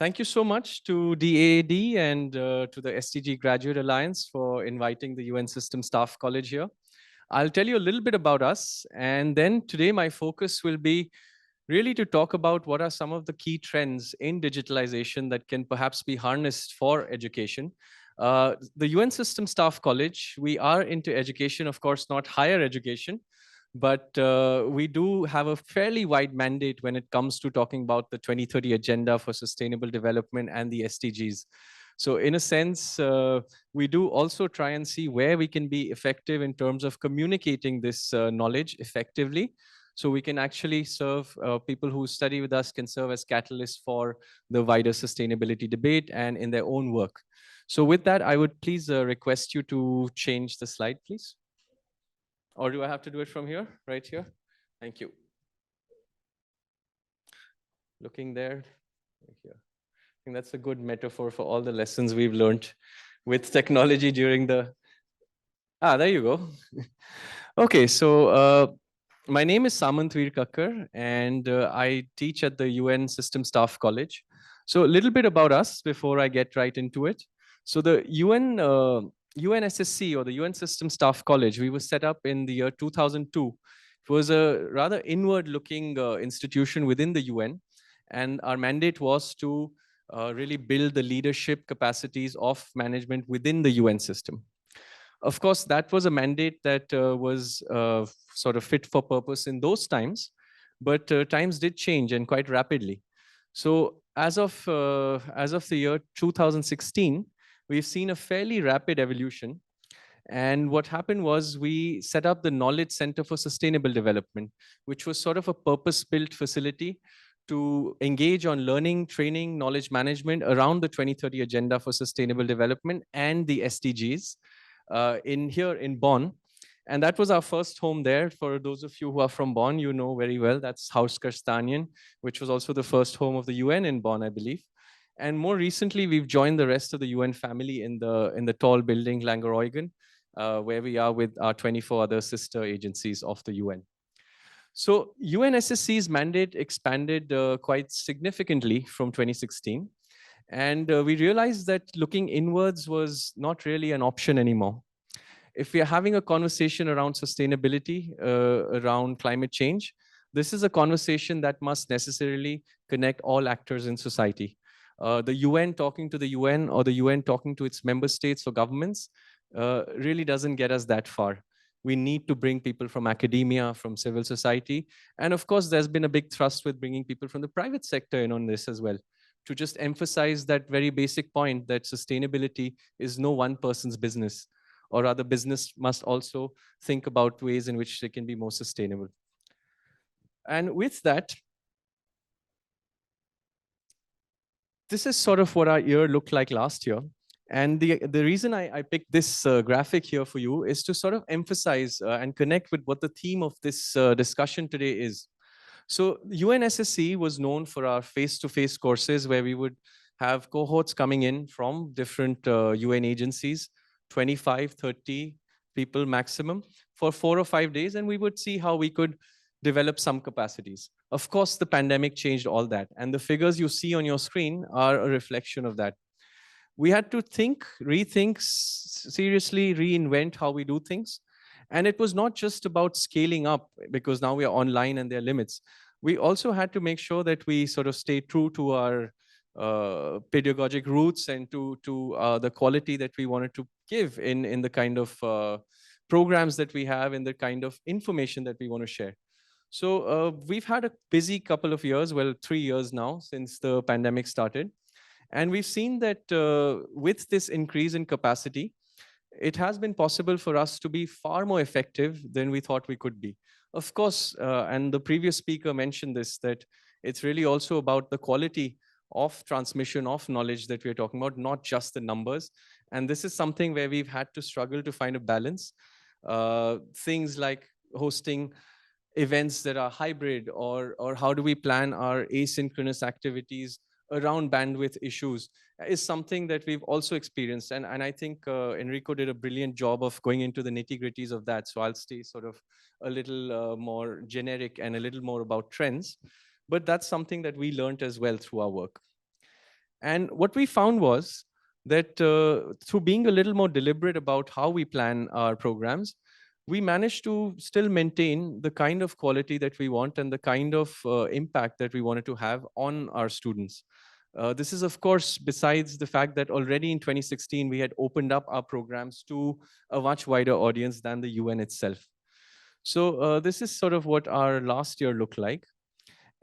Thank you so much to DAAD and to the SDG Graduate Alliance for inviting the UN System Staff College here. I'll tell you a little bit about us, and then today my focus will be really to talk about what are some of the key trends in digitalization that can perhaps be harnessed for education. The UN System Staff College, we are into education, of course, not higher education, but we do have a fairly wide mandate when it comes to talking about the 2030 Agenda for Sustainable Development and the SDGs. So in a sense, we do also try and see where we can be effective in terms of communicating this knowledge effectively. So we can actually serve people who study with us can serve as catalysts for the wider sustainability debate and in their own work. So with that, I would please request you to change the slide, please. Or do I have to do it from here, right here? Thank you. Looking there, right here. I think that's a good metaphor for all the lessons we've learned with technology during the... there you go. Okay, so my name is Samant Veer Kakkar, and I teach at the UN System Staff College. So a little bit about us before I get right into it. So the UNSSC, or the UN System Staff College, we were set up in the year 2002. It was a rather inward-looking institution within the UN, and our mandate was to really build the leadership capacities of management within the UN system. Of course, that was a mandate that was sort of fit for purpose in those times, but times did change, and quite rapidly. So as of the year 2016, we've seen a fairly rapid evolution. And what happened was we set up the Knowledge Center for Sustainable Development, which was sort of a purpose-built facility to engage on learning, training, knowledge management around the 2030 Agenda for Sustainable Development and the SDGs here in Bonn. And that was our first home there. For those of you who are from Bonn, you know very well, that's Haus Kerstanien, which was also the first home of the UN in Bonn, I believe. And more recently, we've joined the rest of the UN family in the tall building, Langereugen, where we are with our 24 other sister agencies of the UN. So UNSSC's mandate expanded quite significantly from 2016. And we realized that looking inwards was not really an option anymore. If we are having a conversation around sustainability, around climate change, this is a conversation that must necessarily connect all actors in society. The UN talking to the UN, or the UN talking to its member states or governments really doesn't get us that far. We need to bring people from academia, from civil society. And of course, there's been a big thrust with bringing people from the private sector in on this as well, to just emphasize that very basic point that sustainability is no one person's business, or rather business must also think about ways in which they can be more sustainable. And with that, this is sort of what our year looked like last year. And the reason I picked this graphic here for you is to sort of emphasize and connect with what the theme of this discussion today is. So UNSSC was known for our face-to-face courses, where we would have cohorts coming in from different UN agencies, 25, 30 people maximum, for 4 or 5 days, and we would see how we could develop some capacities. Of course, the pandemic changed all that, and the figures you see on your screen are a reflection of that. We had to think, rethink, seriously reinvent how we do things. And it was not just about scaling up, because now we are online and there are limits. We also had to make sure that we sort of stay true to our pedagogic roots and to the quality that we wanted to give in the kind of programs that we have, in the kind of information that we want to share. So we've had a busy couple of years, well, 3 years now since the pandemic started. And we've seen that with this increase in capacity, it has been possible for us to be far more effective than we thought we could be. Of course, and the previous speaker mentioned this, that it's really also about the quality of transmission of knowledge that we're talking about, not just the numbers. And this is something where we've had to struggle to find a balance. Things like hosting events that are hybrid, or how do we plan our asynchronous activities around bandwidth issues, is something that we've also experienced. And I think Enrico did a brilliant job of going into the nitty-gritties of that. So I'll stay sort of a little more generic and a little more about trends. But that's something that we learned as well through our work. And what we found was that through being a little more deliberate about how we plan our programs, we managed to still maintain the kind of quality that we want and the kind of impact that we wanted to have on our students. This is, of course, besides the fact that already in 2016, we had opened up our programs to a much wider audience than the UN itself. So this is sort of what our last year looked like.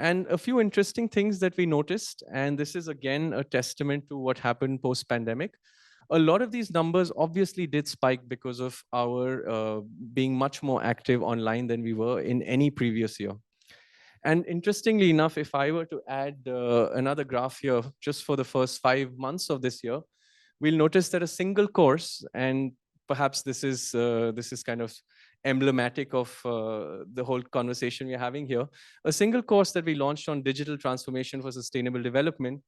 And a few interesting things that we noticed, and this is again a testament to what happened post-pandemic. A lot of these numbers obviously did spike because of our being much more active online than we were in any previous year. And interestingly enough, if I were to add another graph here, just for the first 5 months of this year, we'll notice that a single course, and perhaps this is kind of emblematic of the whole conversation we're having here, a single course that we launched on digital transformation for sustainable development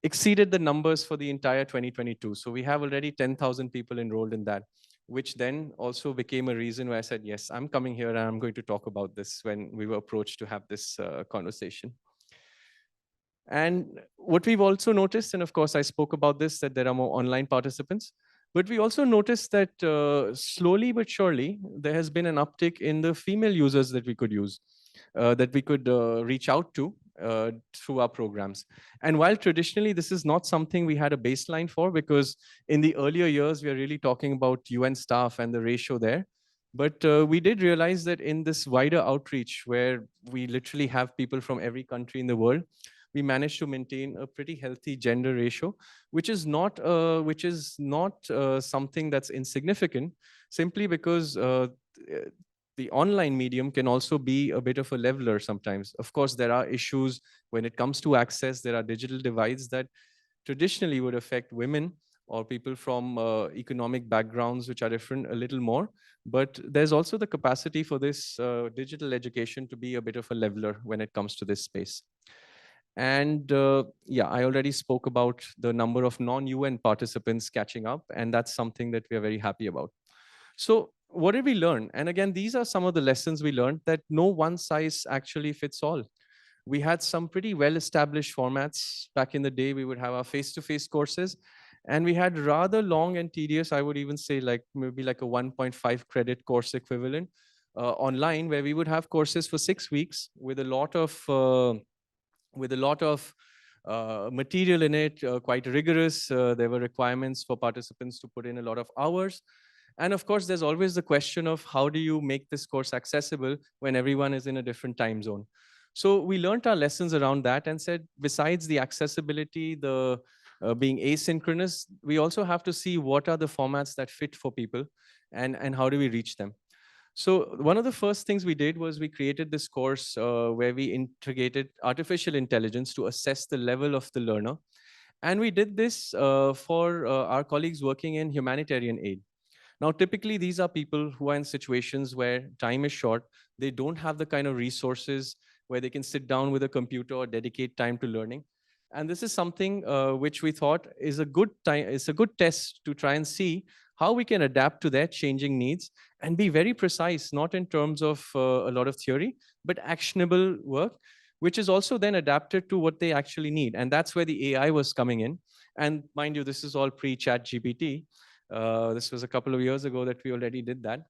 exceeded the numbers for the entire 2022. So we have already 10,000 people enrolled in that, which then also became a reason why I said, yes, I'm coming here and I'm going to talk about this when we were approached to have this conversation. And what we've also noticed, and of course I spoke about this, that there are more online participants, but we also noticed that slowly but surely, there has been an uptick in the female users that we could use, that we could reach out to through our programs. And while traditionally this is not something we had a baseline for, because in the earlier years, we are really talking about UN staff and the ratio there. But we did realize that in this wider outreach, where we literally have people from every country in the world, we managed to maintain a pretty healthy gender ratio, which is not something that's insignificant, simply because the online medium can also be a bit of a leveler sometimes. Of course, there are issues when it comes to access. There are digital divides that traditionally would affect women or people from economic backgrounds which are different a little more. But there's also the capacity for this digital education to be a bit of a leveler when it comes to this space. And yeah, I already spoke about the number of non-UN participants catching up, and that's something that we are very happy about. So what did we learn? And again, these are some of the lessons we learned, that no one size actually fits all. We had some pretty well-established formats. Back in the day, we would have our face-to-face courses, and we had rather long and tedious, I would even say like maybe like a 1.5 credit course equivalent online, where we would have courses for 6 weeks with a lot of material in it, quite rigorous. There were requirements for participants to put in a lot of hours. And of course, there's always the question of how do you make this course accessible when everyone is in a different time zone? So we learned our lessons around that and said, besides the accessibility, the being asynchronous, we also have to see what are the formats that fit for people, and how do we reach them. So one of the first things we did was we created this course where we integrated artificial intelligence to assess the level of the learner. And we did this for our colleagues working in humanitarian aid. Now, typically, these are people who are in situations where time is short. They don't have the kind of resources where they can sit down with a computer or dedicate time to learning. And this is something which we thought is a good time, it's a good test to try and see how we can adapt to their changing needs and be very precise, not in terms of a lot of theory, but actionable work, which is also then adapted to what they actually need. And that's where the AI was coming in. And mind you, this is all pre-chat GPT. This was a couple of years ago that we already did that.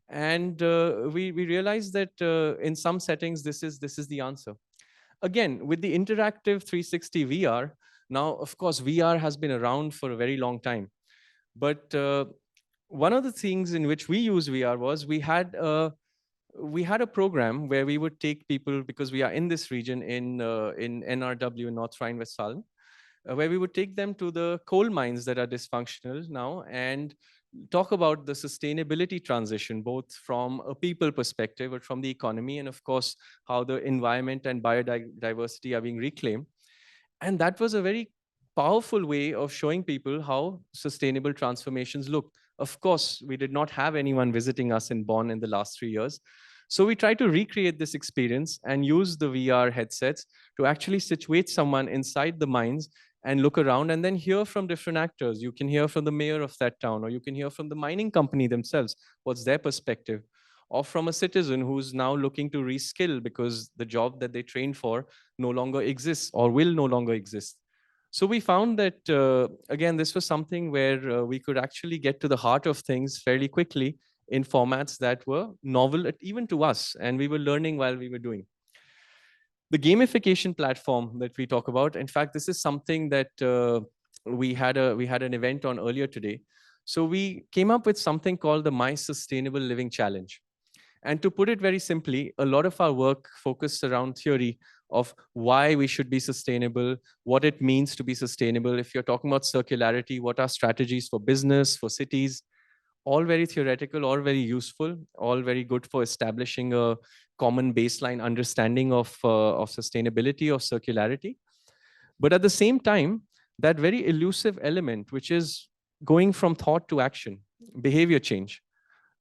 And we realized that in some settings, this is the answer. Again, with the interactive 360 VR, now, of course, VR has been around for a very long time. But one of the things in which we use VR was we had a program where we would take people, because we are in this region in NRW, North Rhine-Westphalia, where we would take them to the coal mines that are dysfunctional now and talk about the sustainability transition, both from a people perspective, but from the economy, and of course, how the environment and biodiversity are being reclaimed. And that was a very powerful way of showing people how sustainable transformations look. Of course, we did not have anyone visiting us in Bonn in the last 3 years. So we tried to recreate this experience and use the VR headsets to actually situate someone inside the mines and look around and then hear from different actors. You can hear from the mayor of that town, or you can hear from the mining company themselves, what's their perspective, or from a citizen who's now looking to reskill because the job that they trained for no longer exists or will no longer exist. So we found that, again, this was something where we could actually get to the heart of things fairly quickly in formats that were novel, even to us, and we were learning while we were doing. The gamification platform that we talk about, in fact, this is something that we had an event on earlier today. So we came up with something called the My Sustainable Living Challenge. And to put it very simply, a lot of our work focused around theory of why we should be sustainable, what it means to be sustainable. If you're talking about circularity, what are strategies for business, for cities, all very theoretical, all very useful, all very good for establishing a common baseline understanding of sustainability, of circularity. But at the same time, that very elusive element, which is going from thought to action, behavior change,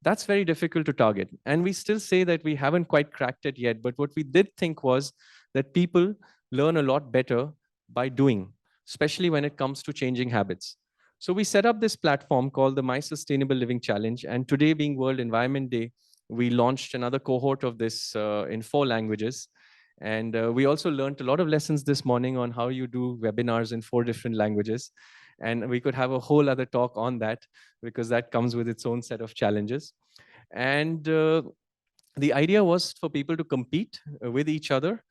that's very difficult to target. And we still say that we haven't quite cracked it yet. But what we did think was that people learn a lot better by doing, especially when it comes to changing habits. So we set up this platform called the My Sustainable Living Challenge. And today, being World Environment Day, we launched another cohort of this in 4 languages. And we also learned a lot of lessons this morning on how you do webinars in 4 different languages. And we could have a whole other talk on that, because that comes with its own set of challenges. And the idea was for people to compete with each other,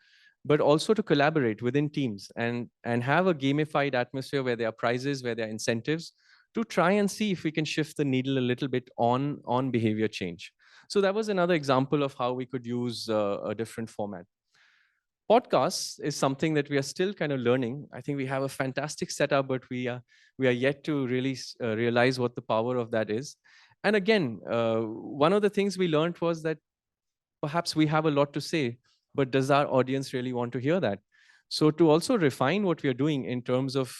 but also to collaborate within teams and have a gamified atmosphere where there are prizes, where there are incentives, to try and see if we can shift the needle a little bit on behavior change. So that was another example of how we could use a different format. Podcasts is something that we are still kind of learning. I think we have a fantastic setup, but we are yet to really realize what the power of that is. And again, one of the things we learned was that perhaps we have a lot to say, but does our audience really want to hear that? So to also refine what we are doing in terms of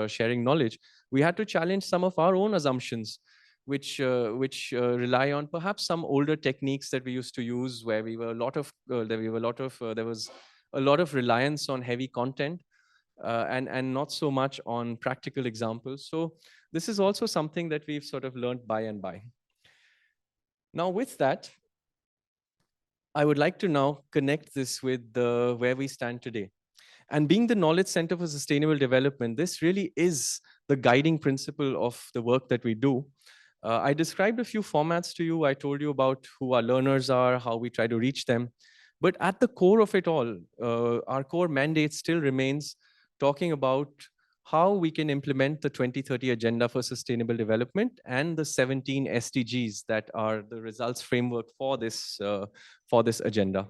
sharing knowledge, we had to challenge some of our own assumptions, which rely on perhaps some older techniques that we used to use, where we were a lot of there was a lot of reliance on heavy content, and not so much on practical examples. So this is also something that we've sort of learned by and by. Now, with that, I would like to now connect this with where we stand today. And being the Knowledge Center for Sustainable Development, this really is the guiding principle of the work that we do. I described a few formats to you. I told you about who our learners are, how we try to reach them. But at the core of it all, our core mandate still remains talking about how we can implement the 2030 Agenda for Sustainable Development and the 17 SDGs that are the results framework for this agenda.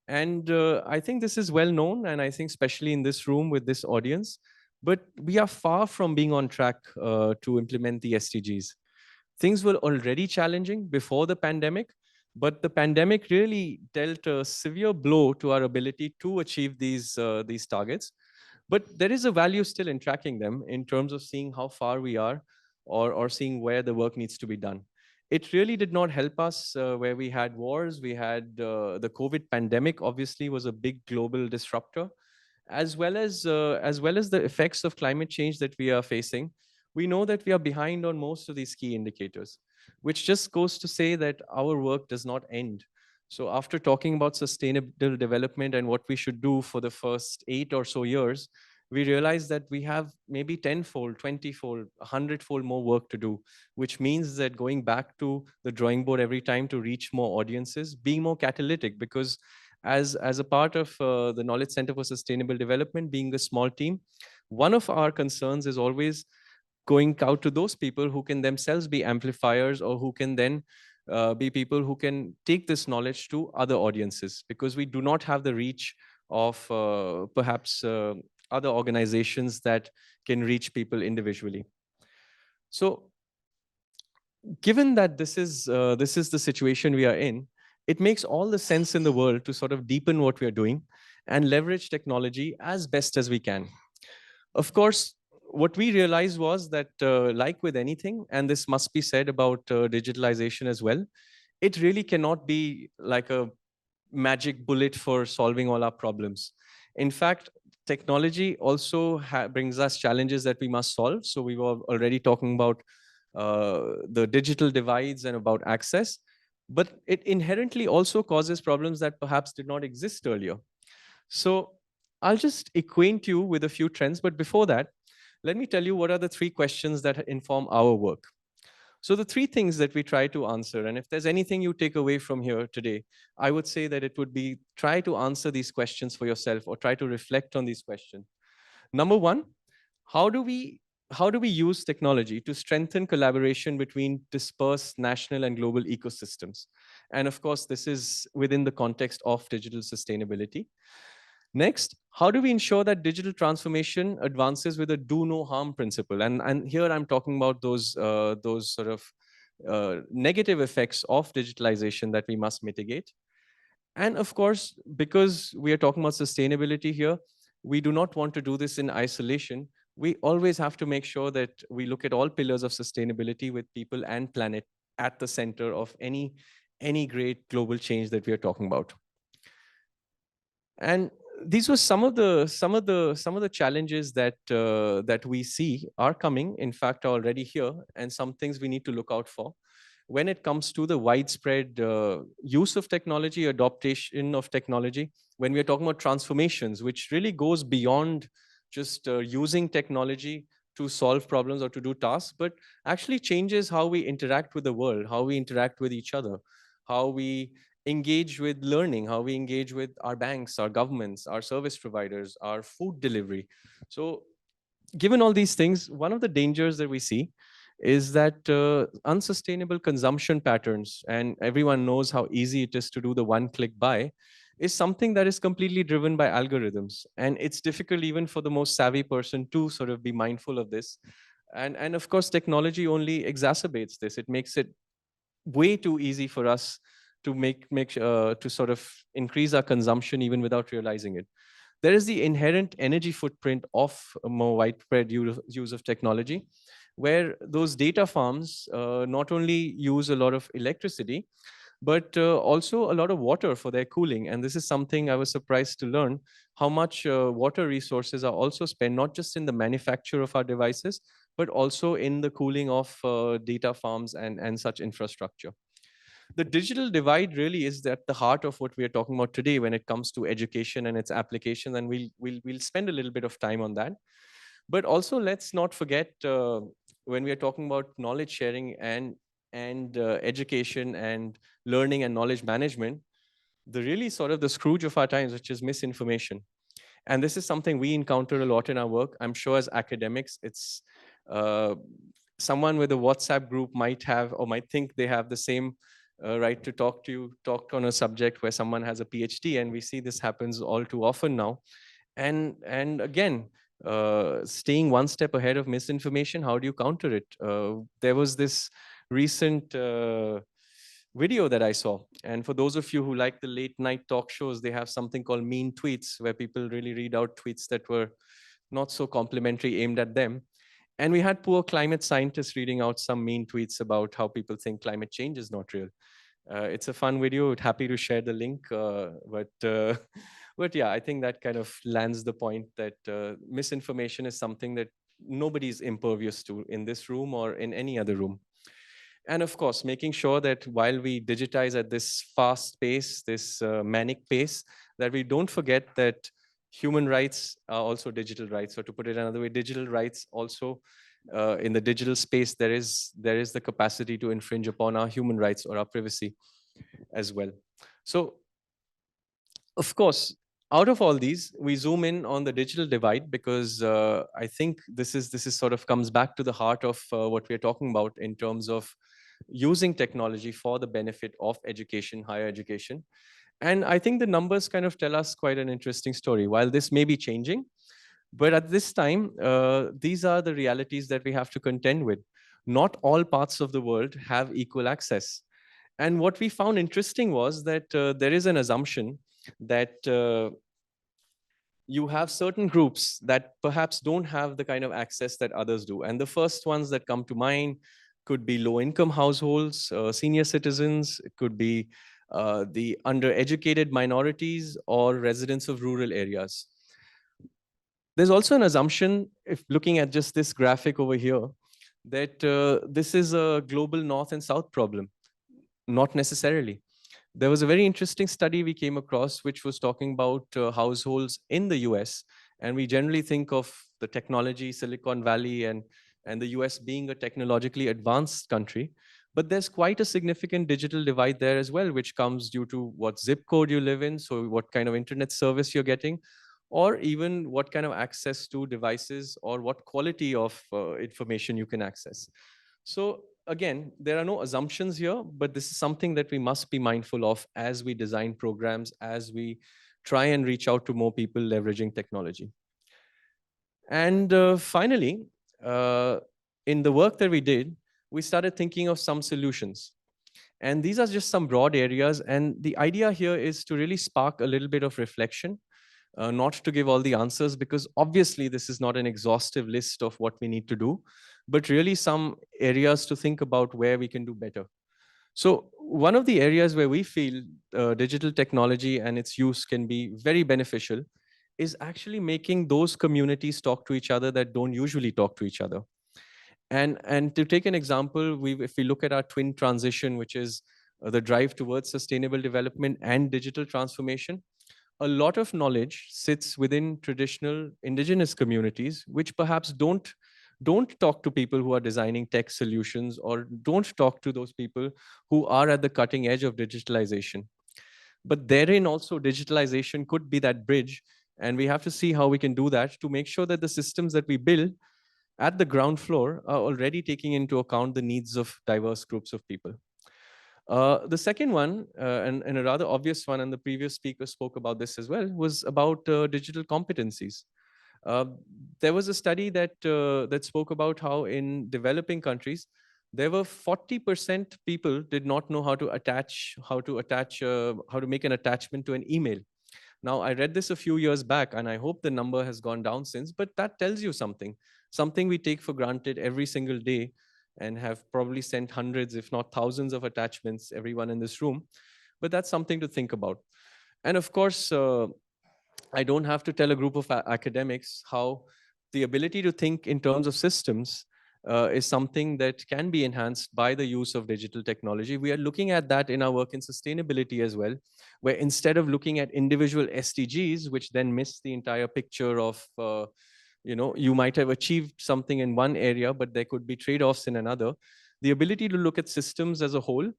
And I think this is well known, and I think especially in this room with this audience, but we are far from being on track to implement the SDGs. Things were already challenging before the pandemic, but the pandemic really dealt a severe blow to our ability to achieve these targets. But there is a value still in tracking them in terms of seeing how far we are, or seeing where the work needs to be done. It really did not help us where we had wars. We had the COVID pandemic, obviously, was a big global disruptor, as well as the effects of climate change that we are facing. We know that we are behind on most of these key indicators, which just goes to say that our work does not end. So after talking about sustainable development and what we should do for the first 8 or so years, we realize that we have maybe 10-fold, 20-fold, 100-fold more work to do, which means that going back to the drawing board every time to reach more audiences, being more catalytic, because as a part of the Knowledge Center for Sustainable Development, being a small team, one of our concerns is always going out to those people who can themselves be amplifiers, or who can then be people who can take this knowledge to other audiences, because we do not have the reach of perhaps other organizations that can reach people individually. So given that this is the situation we are in, it makes all the sense in the world to sort of deepen what we are doing and leverage technology as best as we can. Of course, what we realized was that, like with anything, and this must be said about digitalization as well, it really cannot be like a magic bullet for solving all our problems. In fact, technology also brings us challenges that we must solve. So we were already talking about the digital divides and about access, but it inherently also causes problems that perhaps did not exist earlier. So I'll just acquaint you with a few trends, but before that, let me tell you what are the 3 questions that inform our work. So the 3 things that we try to answer, and if there's anything you take away from here today, I would say that it would be try to answer these questions for yourself or try to reflect on these questions. Number 1, how do we use technology to strengthen collaboration between dispersed national and global ecosystems? And of course, this is within the context of digital sustainability. Next, how do we ensure that digital transformation advances with a do no harm principle? And here I'm talking about those sort of negative effects of digitalization that we must mitigate. And of course, because we are talking about sustainability here, we do not want to do this in isolation. We always have to make sure that we look at all pillars of sustainability with people and planet at the center of any great global change that we are talking about. And these were some of the challenges that that we see are coming, in fact, already here, and some things we need to look out for when it comes to the widespread use of technology, adoption of technology. When we are talking about transformations, which really goes beyond just using technology to solve problems or to do tasks, but actually changes how we interact with the world, how we interact with each other, how we engage with learning, how we engage with our banks, our governments, our service providers, our food delivery. So given all these things, one of the dangers that we see is that unsustainable consumption patterns, and everyone knows how easy it is to do the one-click buy, is something that is completely driven by algorithms. And it's difficult even for the most savvy person to sort of be mindful of this. And of course, technology only exacerbates this. It makes it way too easy for us to to sort of increase our consumption even without realizing it. There is the inherent energy footprint of a more widespread use of technology, where those data farms not only use a lot of electricity, but also a lot of water for their cooling. And this is something I was surprised to learn, how much water resources are also spent, not just in the manufacture of our devices, but also in the cooling of data farms and such infrastructure. The digital divide really is at the heart of what we are talking about today when it comes to education and its application, and we'll spend a little bit of time on that. But also, let's not forget when we are talking about knowledge sharing and education and learning and knowledge management, the really sort of the Scrooge of our times, which is misinformation. And this is something we encounter a lot in our work. I'm sure as academics, it's uh, someone with a WhatsApp group might have or might think they have the same right to talk on a subject where someone has a PhD, and we see this happens all too often now. And again, staying one step ahead of misinformation, how do you counter it? There was this recent video that I saw. And for those of you who like the late night talk shows, they have something called mean tweets, where people really read out tweets that were not so complimentary aimed at them. And we had poor climate scientists reading out some mean tweets about how people think climate change is not real. It's a fun video. Happy to share the link. But yeah, I think that kind of lands the point that misinformation is something that nobody's impervious to in this room or in any other room. And of course, making sure that while we digitize at this fast pace, this manic pace, that we don't forget that human rights are also digital rights. Or to put it another way, digital rights also in the digital space, there is the capacity to infringe upon our human rights or our privacy as well. So, of course, out of all these, we zoom in on the digital divide because I think this is sort of comes back to the heart of what we're talking about in terms of using technology for the benefit of education, higher education. And I think the numbers kind of tell us quite an interesting story. While this may be changing, but at this time, these are the realities that we have to contend with. Not all parts of the world have equal access. And what we found interesting was that there is an assumption that you have certain groups that perhaps don't have the kind of access that others do. And the first ones that come to mind could be low-income households, senior citizens, it could be the undereducated minorities or residents of rural areas. There's also an assumption, if looking at just this graphic over here, that this is a global North and South problem. Not necessarily. There was a very interesting study we came across, which was talking about households in the US. And we generally think of the technology, Silicon Valley, and the US being a technologically advanced country. But there's quite a significant digital divide there as well, which comes due to what zip code you live in, so what kind of internet service you're getting, or even what kind of access to devices or what quality of information you can access. So again, there are no assumptions here, but this is something that we must be mindful of as we design programs, as we try and reach out to more people leveraging technology. And finally, in the work that we did, we started thinking of some solutions. And these are just some broad areas. And the idea here is to really spark a little bit of reflection, not to give all the answers, because obviously this is not an exhaustive list of what we need to do, but really some areas to think about where we can do better. So one of the areas where we feel digital technology and its use can be very beneficial is actually making those communities talk to each other that don't usually talk to each other. And to take an example, if we look at our twin transition, which is the drive towards sustainable development and digital transformation, a lot of knowledge sits within traditional indigenous communities, which perhaps don't talk to people who are designing tech solutions, or don't talk to those people who are at the cutting edge of digitalization. But therein also digitalization could be that bridge, and we have to see how we can do that to make sure that the systems that we build at the ground floor are already taking into account the needs of diverse groups of people. The second one, and a rather obvious one, and the previous speaker spoke about this as well, was about digital competencies. Uh, there was a study that spoke about how in developing countries, there were 40% people did not know how to make an attachment to an email. Now, I read this a few years back, and I hope the number has gone down since, but that tells you something we take for granted every single day and have probably sent hundreds, if not thousands of attachments, everyone in this room. But that's something to think about. And of course, I don't have to tell a group of academics how the ability to think in terms of systems is something that can be enhanced by the use of digital technology. We are looking at that in our work in sustainability as well, where instead of looking at individual SDGs, which then miss the entire picture of, you might have achieved something in one area, but there could be trade-offs in another. The ability to look at systems as a whole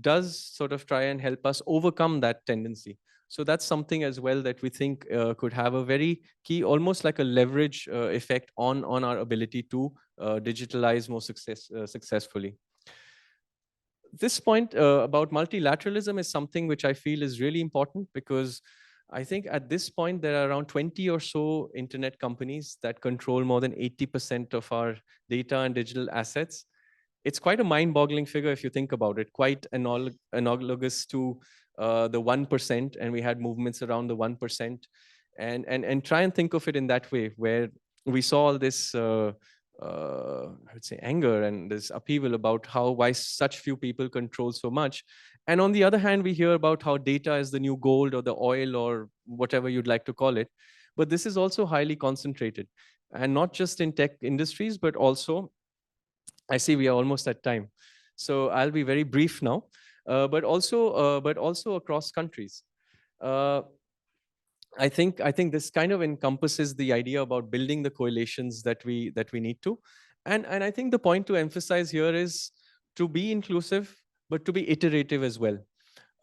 does sort of try and help us overcome that tendency. So that's something as well that we think could have a very key, almost like a leverage effect on our ability to digitalize more successfully. This point about multilateralism is something which I feel is really important, because I think at this point there are around 20 or so internet companies that control more than 80% of our data and digital assets. It's quite a mind-boggling figure if you think about it, quite analogous to the 1%, and we had movements around the 1%. And try and think of it in that way, where we saw all this, I would say, anger and this upheaval about why such few people control so much. And on the other hand, we hear about how data is the new gold or the oil or whatever you'd like to call it. But this is also highly concentrated, and not just in tech industries, but also, I see we are almost at time, so I'll be very brief now. But also across countries. Uh, I think this kind of encompasses the idea about building the coalitions that we need to, and I think the point to emphasize here is to be inclusive, but to be iterative as well.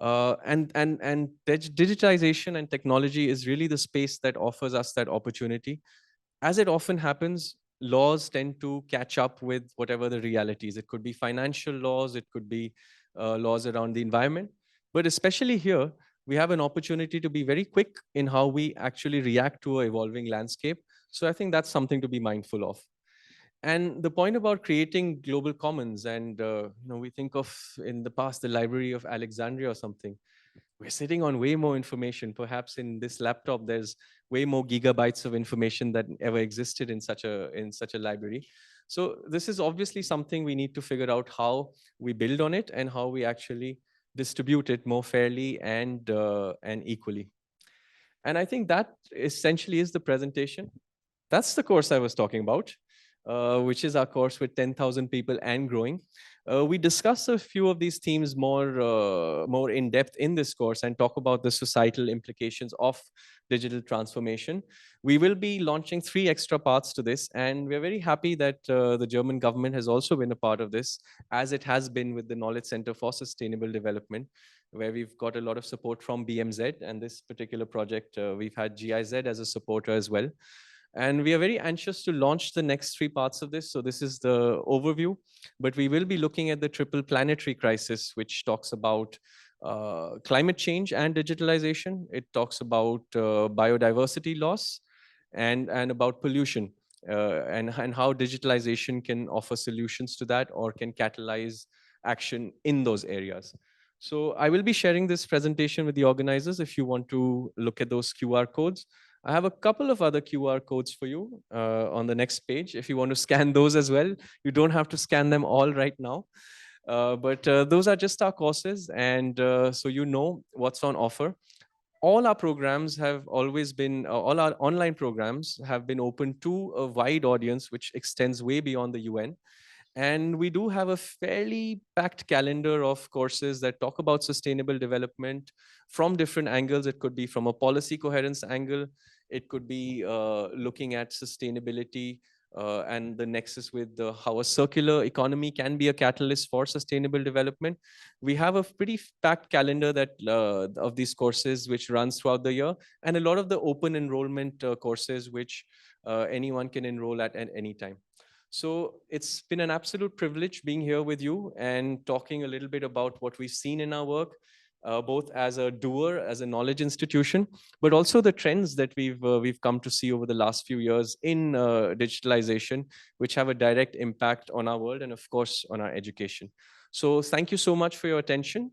And digitization and technology is really the space that offers us that opportunity. As it often happens, laws tend to catch up with whatever the realities. It could be financial laws, it could be laws around the environment. But especially here, we have an opportunity to be very quick in how we actually react to an evolving landscape. So I think that's something to be mindful of. And the point about creating global commons, and we think of in the past the Library of Alexandria or something. We're sitting on way more information. Perhaps in this laptop, there's way more gigabytes of information that ever existed in such a library. So this is obviously something we need to figure out how we build on it and how we actually distribute it more fairly and equally. And I think that essentially is the presentation. That's the course I was talking about. which is our course with 10,000 people and growing. We discuss a few of these themes more in depth in this course and talk about the societal implications of digital transformation. We will be launching 3 extra parts to this, and we're very happy that the German government has also been a part of this, as it has been with the Knowledge Center for Sustainable Development, where we've got a lot of support from BMZ, and this particular project, we've had GIZ as a supporter as well. And we are very anxious to launch the next 3 parts of this. So this is the overview, but we will be looking at the triple planetary crisis, which talks about climate change and digitalization. It talks about biodiversity loss and about pollution, and how digitalization can offer solutions to that or can catalyze action in those areas. So I will be sharing this presentation with the organizers if you want to look at those QR codes. I have a couple of other QR codes for you on the next page. If you want to scan those as well, you don't have to scan them all right now. But those are just our courses, and so you know what's on offer. All our programs have always been, all our online programs have been open to a wide audience, which extends way beyond the UN. And we do have a fairly packed calendar of courses that talk about sustainable development from different angles. It could be from a policy coherence angle. It could be looking at sustainability and the nexus with how a circular economy can be a catalyst for sustainable development. We have a pretty packed calendar that of these courses which runs throughout the year, and a lot of the open enrollment courses which anyone can enroll at any time. So it's been an absolute privilege being here with you and talking a little bit about what we've seen in our work, both as a doer, as a knowledge institution, but also the trends that we've come to see over the last few years in digitalization, which have a direct impact on our world and, of course, on our education. So thank you so much for your attention.